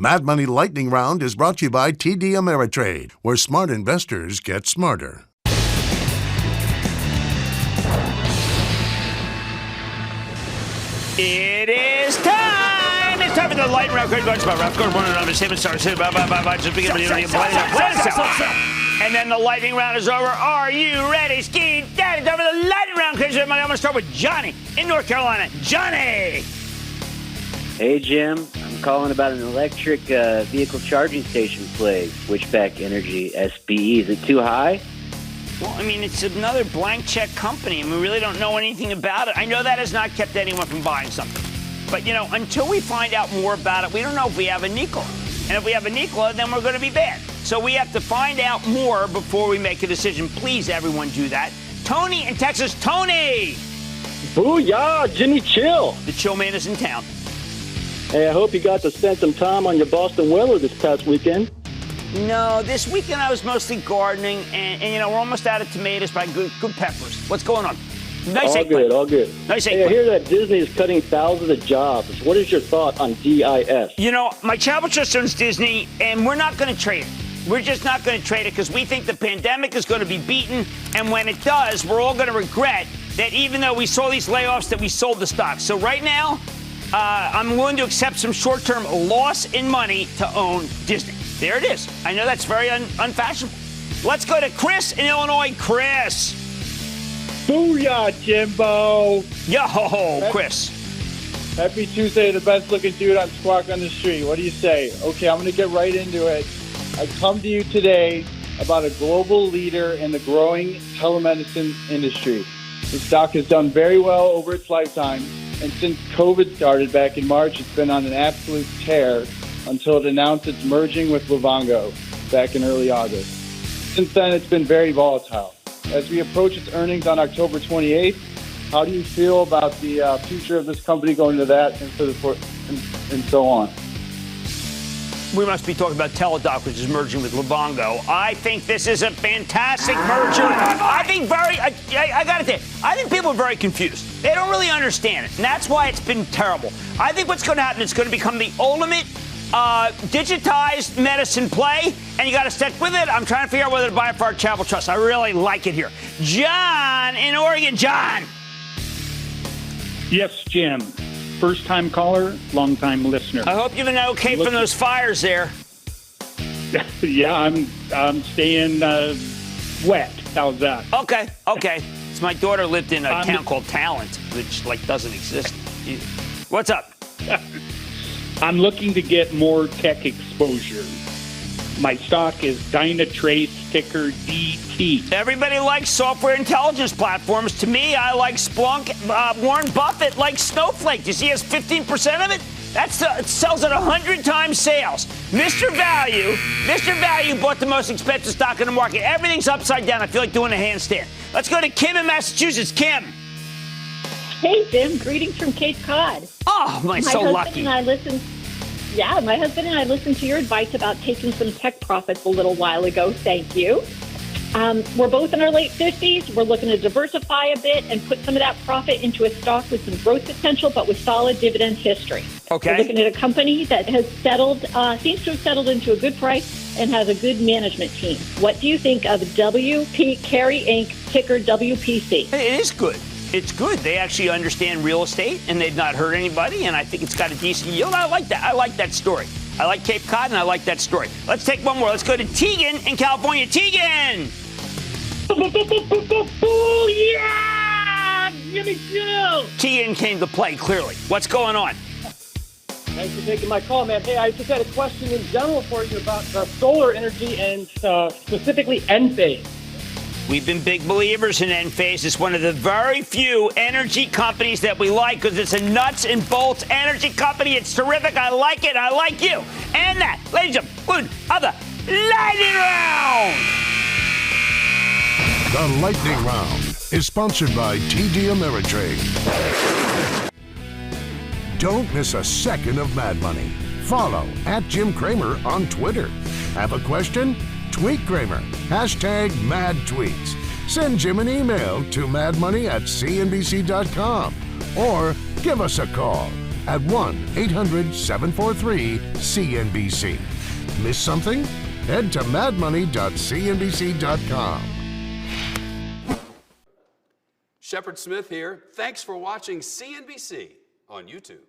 Mad Money Lightning Round is brought to you by TD Ameritrade, where smart investors get smarter. It is time! It's time for the lightning round. Great bunch about Ralph Gordon, one number 7 stars. And then the lightning round is over. Are you ready, Ski Daddy? Time for the lightning round. I'm going to start with Johnny in North Carolina. Johnny! Hey, Jim. I'm calling about an electric vehicle charging station play, Switchback Energy SBE. Is it too high? Well, I mean, it's another blank check company, and we really don't know anything about it. I know that has not kept anyone from buying something. But, you know, until we find out more about it, we don't know if we have a Nikola. And if we have a Nikola, then we're going to be bad. So we have to find out more before we make a decision. Please, everyone, do that. Tony in Texas. Tony! Booyah, Jimmy Chill. The Chill Man is in town. Hey, I hope you got to spend some time on your Boston Whaler this past weekend. No, this weekend I was mostly gardening, and you know, we're almost out of tomatoes, but good peppers. What's going on? Nice all good. Nice hey, I hear that Disney is cutting thousands of jobs. What is your thought on DIS? You know, my travel trust owns Disney, and we're not going to trade it. We're just not going to trade it because we think the pandemic is going to be beaten, and when it does, we're all going to regret that even though we saw these layoffs, that we sold the stock. So right now, I'm willing to accept some short-term loss in money to own Disney. There it is. I know that's very unfashionable. Let's go to Chris in Illinois. Chris. Booyah, Jimbo. Yo, Chris. Happy Tuesday, the best-looking dude on Squawk on the Street. What do you say? Okay, I'm going to get right into it. I come to you today about a global leader in the growing telemedicine industry. The stock has done very well over its lifetime, and since COVID started back in March, it's been on an absolute tear until it announced it's merging with Livongo back in early August. Since then, it's been very volatile. As we approach its earnings on October 28th, how do you feel about the future of this company going to that and so on? We must be talking about Teladoc, which is merging with Livongo. I think this is a fantastic merger. I got to tell you, I think people are very confused. They don't really understand it, and that's why it's been terrible. I think what's going to happen is it's going to become the ultimate digitized medicine play, and you got to stick with it. I'm trying to figure out whether to buy it for our travel trust. I really like it here. John in Oregon. John. Yes, Jim. First-time caller, long-time listener. I hope you've been okay from those fires there. Yeah, I'm staying wet. How's that? Okay. So my daughter lived in a town called Talent, which doesn't exist. What's up? I'm looking to get more tech exposure. My stock is Dynatrace, ticker DT. Everybody likes software intelligence platforms. To me, I like Splunk. Warren Buffett likes Snowflake. You see, he has 15% of it? It sells at 100 times sales. Mr. Value bought the most expensive stock in the market. Everything's upside down. I feel like doing a handstand. Let's go to Kim in Massachusetts. Kim. Hey, Jim. Greetings from Cape Cod. Oh, my so lucky. My husband and I listened to your advice about taking some tech profits a little while ago. Thank you. We're both in our late 50s. We're looking to diversify a bit and put some of that profit into a stock with some growth potential, but with solid dividend history. Okay. We're looking at a company that has seems to have settled into a good price and has a good management team. What do you think of WP Carey Inc., ticker WPC? It is good. It's good. They actually understand real estate, and they've not hurt anybody, and I think it's got a decent yield. I like that. I like that story. I like Cape Cod, and I like that story. Let's take one more. Let's go to Tegan in California. Tegan! Yeah! Jimmy Chill! Tegan came to play, clearly. What's going on? Thanks for taking my call, man. Hey, I just had a question in general for you about solar energy and specifically Enphase. We've been big believers in Enphase. It's one of the very few energy companies that we like because it's a nuts and bolts energy company. It's terrific. I like it. I like you. And that, ladies and gentlemen, of the Lightning Round. The Lightning Round is sponsored by TD Ameritrade. Don't miss a second of Mad Money. Follow @Jim Cramer on Twitter. Have a question? Tweet Cramer. #MadTweets. Send Jim an email to madmoney@cnbc.com or give us a call at 1-800-743-CNBC. Miss something? Head to madmoney.cnbc.com. Shepard Smith here. Thanks for watching CNBC on YouTube.